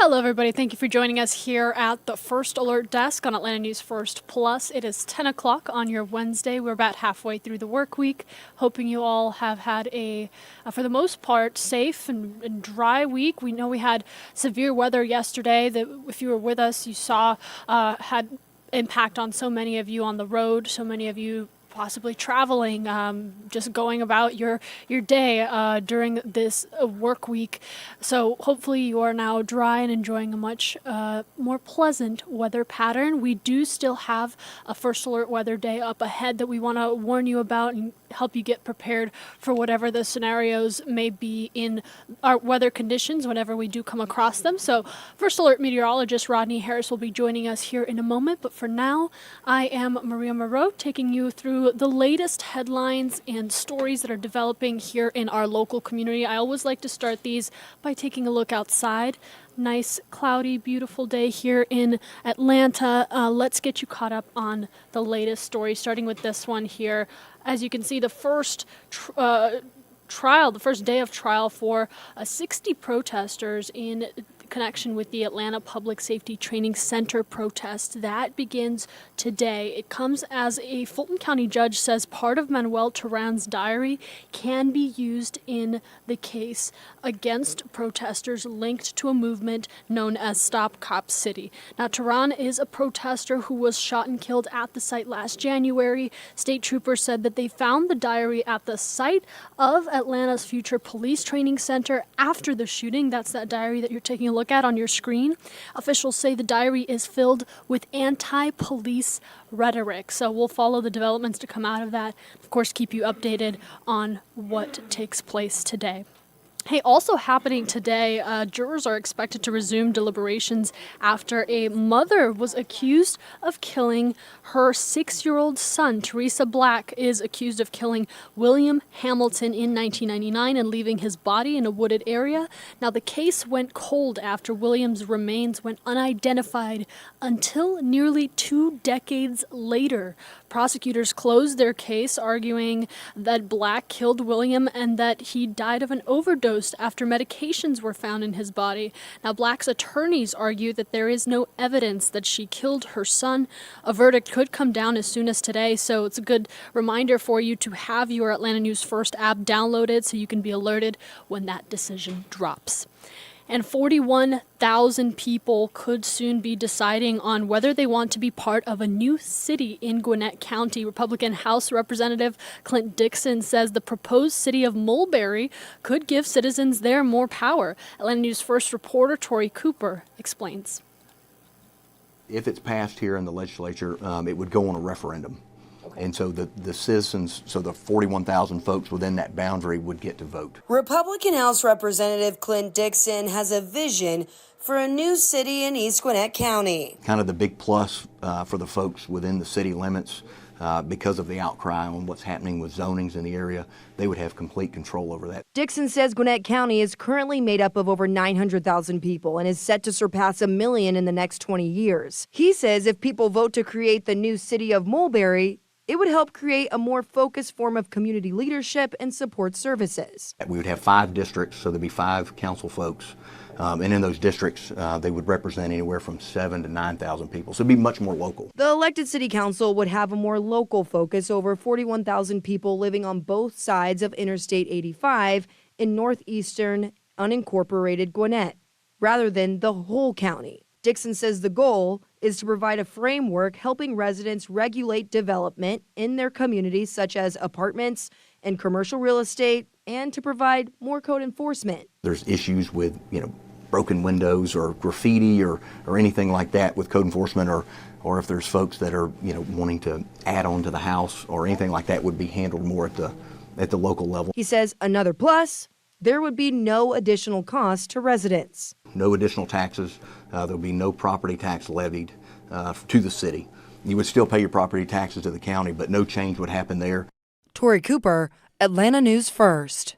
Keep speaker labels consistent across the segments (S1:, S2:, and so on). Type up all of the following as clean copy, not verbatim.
S1: Hello, everybody. Thank you for joining us here at the First Alert Desk on Atlanta News First Plus. It is 10 o'clock on your Wednesday. We're about halfway through the work week. Hoping you all have had for the most part, safe and dry week. We know we had severe weather yesterday that, if you were with us, you saw had impact on so many of you on the road, so many of you possibly traveling, just going about your day during this work week. So hopefully you are now dry and enjoying a much more pleasant weather pattern. We do still have a First Alert weather day up ahead that we want to warn you about and help you get prepared for whatever the scenarios may be in our weather conditions whenever we do come across them. So First Alert meteorologist Rodney Harris will be joining us here in a moment, but for now I am Maria Moreau taking you through the latest headlines and stories that are developing here in our local community. I always like to start these by taking a look outside. Nice, cloudy, beautiful day here in Atlanta. Let's get you caught up on the latest story, starting with this one here. As you can see, the first the first day of trial for 60 protesters in connection with the Atlanta Public Safety Training Center protest. That begins today. It comes as a Fulton County judge says part of Manuel Terran's diary can be used in the case against protesters linked to a movement known as Stop Cop City. Now, Terran is a protester who was shot and killed at the site last January. State troopers said that they found the diary at the site of Atlanta's future police training center after the shooting. That's that diary that you're taking a look at on your screen. Officials say the diary is filled with anti-police rhetoric. So we'll follow the developments to come out of that. Of course, keep you updated on what takes place today. Hey, also happening today, jurors are expected to resume deliberations after a mother was accused of killing her 6-year-old son. Teresa Black is accused of killing William Hamilton in 1999 and leaving his body in a wooded area. Now, the case went cold after William's remains went unidentified until nearly 2 decades later. Prosecutors closed their case, arguing that Black killed William and that he died of an overdose after medications were found in his body. Now, Black's attorneys argue that there is no evidence that she killed her son. A verdict could come down as soon as today, so it's a good reminder for you to have your Atlanta News First app downloaded so you can be alerted when that decision drops. And 41,000 people could soon be deciding on whether they want to be part of a new city in Gwinnett County. Republican House Representative Clint Dixon says the proposed city of Mulberry could give citizens there more power. Atlanta News First reporter Tori Cooper explains.
S2: If it's passed here in the legislature, it would go on a referendum. And so the citizens, so the 41,000 folks within that boundary would get to vote.
S3: Republican House Representative Clint Dixon has a vision for a new city in East Gwinnett County.
S2: Kind of the big plus for the folks within the city limits, because of the outcry on what's happening with zonings in the area, they would have complete control over that.
S4: Dixon says Gwinnett County is currently made up of over 900,000 people and is set to surpass 1 million in the next 20 years. He says if people vote to create the new city of Mulberry, it would help create a more focused form of community leadership and support services.
S2: We would have 5 districts, so there'd be 5 council folks. And in those districts, they would represent anywhere from 7,000 to 9,000 people. So it'd be much more local.
S4: The elected city council would have a more local focus, over 41,000 people living on both sides of Interstate 85 in northeastern unincorporated Gwinnett, rather than the whole county. Dixon says the goal is to provide a framework helping residents regulate development in their communities, such as apartments and commercial real estate, and to provide more code enforcement.
S2: There's issues with, broken windows or graffiti or anything like that with code enforcement, or if there's folks that are, wanting to add on to the house or anything like that, would be handled more at the local level.
S4: He says another plus, there would be no additional cost to residents.
S2: No additional taxes. There'll be no property tax levied to the city. You would still pay your property taxes to the county, but no change would happen there.
S4: Tori Cooper, Atlanta News First.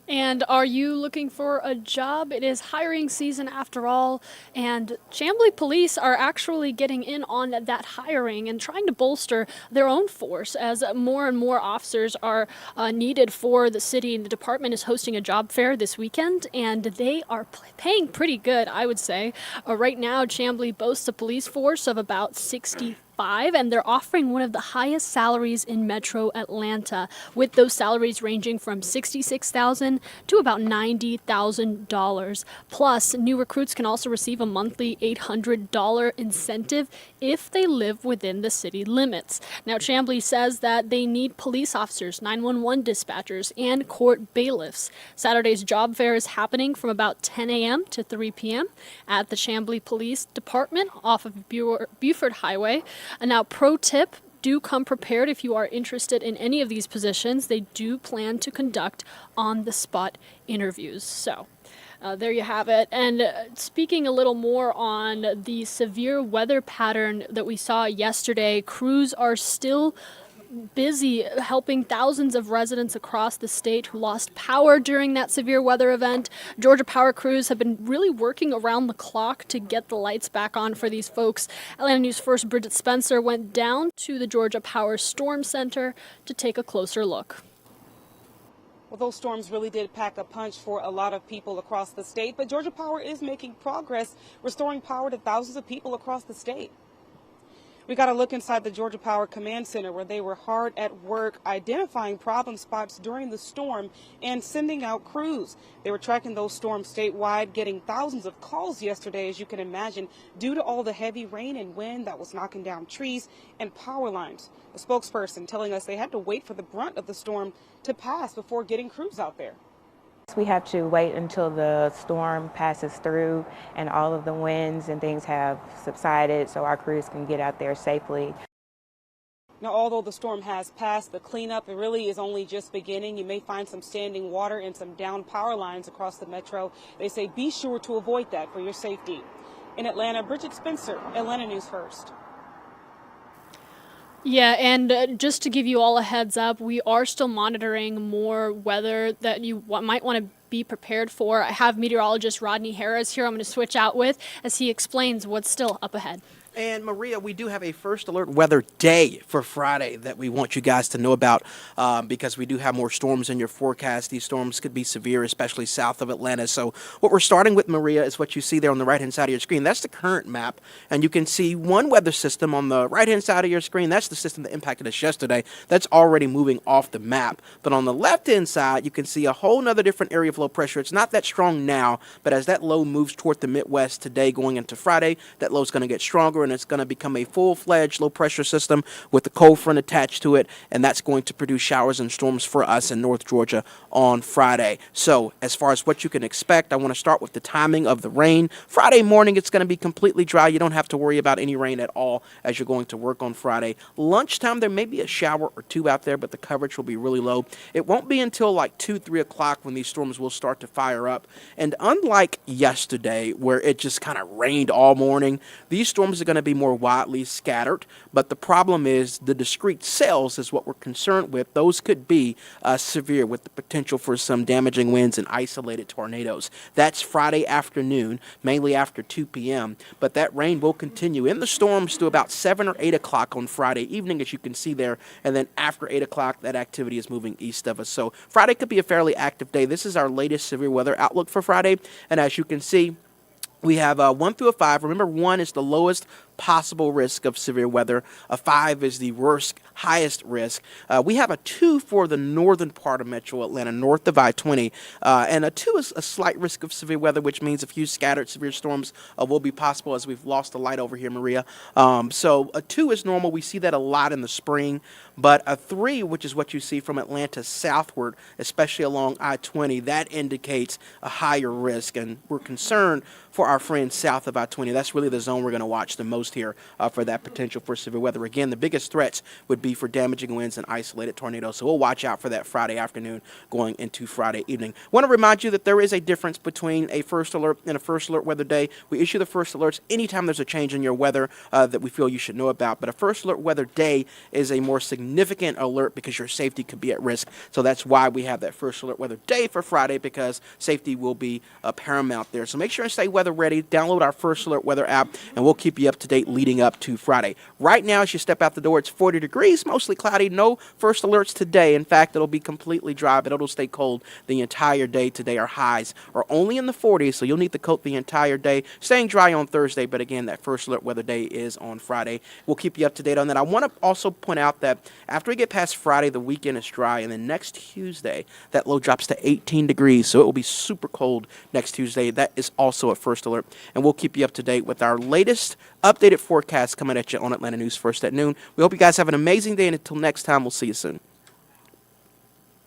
S1: And are you looking for a job? It is hiring season after all, and Chamblee police are actually getting in on that hiring and trying to bolster their own force as more and more officers are needed for the city. And the department is hosting a job fair this weekend, and they are paying pretty good, I would say. Right now, Chamblee boasts a police force of about 65, and they're offering one of the highest salaries in Metro Atlanta, with those salaries ranging from $66,000 to about $90,000. Plus, new recruits can also receive a monthly $800 incentive if they live within the city limits. Now, Chamblee says that they need police officers, 911 dispatchers, and court bailiffs. Saturday's job fair is happening from about 10 a.m. to 3 p.m. at the Chamblee Police Department off of Buford Highway. And now, pro tip, do come prepared if you are interested in any of these positions. They do plan to conduct on-the-spot interviews. So there you have it. And speaking a little more on the severe weather pattern that we saw yesterday, crews are still busy helping thousands of residents across the state who lost power during that severe weather event. Georgia Power crews have been really working around the clock to get the lights back on for these folks. Atlanta News First Bridget Spencer went down to the Georgia Power Storm Center to take a closer look.
S5: Well, those storms really did pack a punch for a lot of people across the state, but Georgia Power is making progress restoring power to thousands of people across the state. We got a look inside the Georgia Power Command Center, where they were hard at work identifying problem spots during the storm and sending out crews. They were tracking those storms statewide, getting thousands of calls yesterday, as you can imagine, due to all the heavy rain and wind that was knocking down trees and power lines. A spokesperson telling us they had to wait for the brunt of the storm to pass before getting crews out there.
S6: We have to wait until the storm passes through and all of the winds and things have subsided so our crews can get out there safely.
S5: Now, although the storm has passed, the cleanup really is only just beginning. You may find some standing water and some downed power lines across the metro. They say be sure to avoid that for your safety. In Atlanta, Bridget Spencer, Atlanta News First.
S1: Yeah, and just to give you all a heads up, we are still monitoring more weather that you might want to be prepared for. I have meteorologist Rodney Harris here I'm going to switch out with as he explains what's still up ahead.
S7: And Maria, we do have a first alert weather day for Friday that we want you guys to know about because we do have more storms in your forecast. These storms could be severe, especially south of Atlanta. So what we're starting with, Maria, is what you see there on the right-hand side of your screen. That's the current map. And you can see one weather system on the right-hand side of your screen. That's the system that impacted us yesterday. That's already moving off the map. But on the left-hand side, you can see a whole nother different area of low pressure. It's not that strong now, but as that low moves toward the Midwest today going into Friday, that low is going to get stronger, and it's going to become a full-fledged low-pressure system with the cold front attached to it, and that's going to produce showers and storms for us in North Georgia on Friday. So as far as what you can expect, I want to start with the timing of the rain. Friday morning, it's going to be completely dry. You don't have to worry about any rain at all as you're going to work on Friday. Lunchtime, there may be a shower or two out there, but the coverage will be really low. It won't be until like 2, 3 o'clock when these storms will start to fire up. And unlike yesterday, where it just kind of rained all morning, these storms are going to be more widely scattered, but the problem is the discrete cells is what we're concerned with. Those could be severe with the potential for some damaging winds and isolated tornadoes. That's Friday afternoon, mainly after 2 p.m., but that rain will continue in the storms to about 7 or 8 o'clock on Friday evening, as you can see there, and then after 8 o'clock, that activity is moving east of us. So Friday could be a fairly active day. This is our latest severe weather outlook for Friday, and as you can see, we have 1 through a 5. Remember, 1 is the lowest possible risk of severe weather. A 5 is the worst, highest risk. We have a 2 for the northern part of Metro Atlanta, north of I-20. And a 2 is a slight risk of severe weather, which means a few scattered severe storms will be possible, as we've lost the light over here, Maria. So a 2 is normal. We see that a lot in the spring. But a 3, which is what you see from Atlanta southward, especially along I-20, that indicates a higher risk. And we're concerned for our friends south of I-20. That's really the zone we're going to watch the most exposed here for that potential for severe weather. Again, the biggest threats would be for damaging winds and isolated tornadoes. So we'll watch out for that Friday afternoon going into Friday evening. Want to remind you that there is a difference between a first alert and a first alert weather day. We issue the first alerts anytime there's a change in your weather that we feel you should know about. But a first alert weather day is a more significant alert because your safety could be at risk. So that's why we have that first alert weather day for Friday, because safety will be paramount there. So make sure and stay weather ready. Download our first alert weather app, and we'll keep you up to date leading up to Friday. Right now, as you step out the door, it's 40 degrees, mostly cloudy. No first alerts today. In fact, it'll be completely dry, but it'll stay cold the entire day today. Our highs are only in the 40s, so you'll need the coat the entire day. Staying dry on Thursday, but again, that first alert weather day is on Friday. We'll keep you up to date on that. I want to also point out that after we get past Friday, the weekend is dry, and then next Tuesday, that low drops to 18 degrees, so it will be super cold next Tuesday. That is also a first alert, and we'll keep you up to date with our latest updated forecast coming at you on Atlanta News First at noon. We hope you guys have an amazing day, and until next time, we'll see you soon.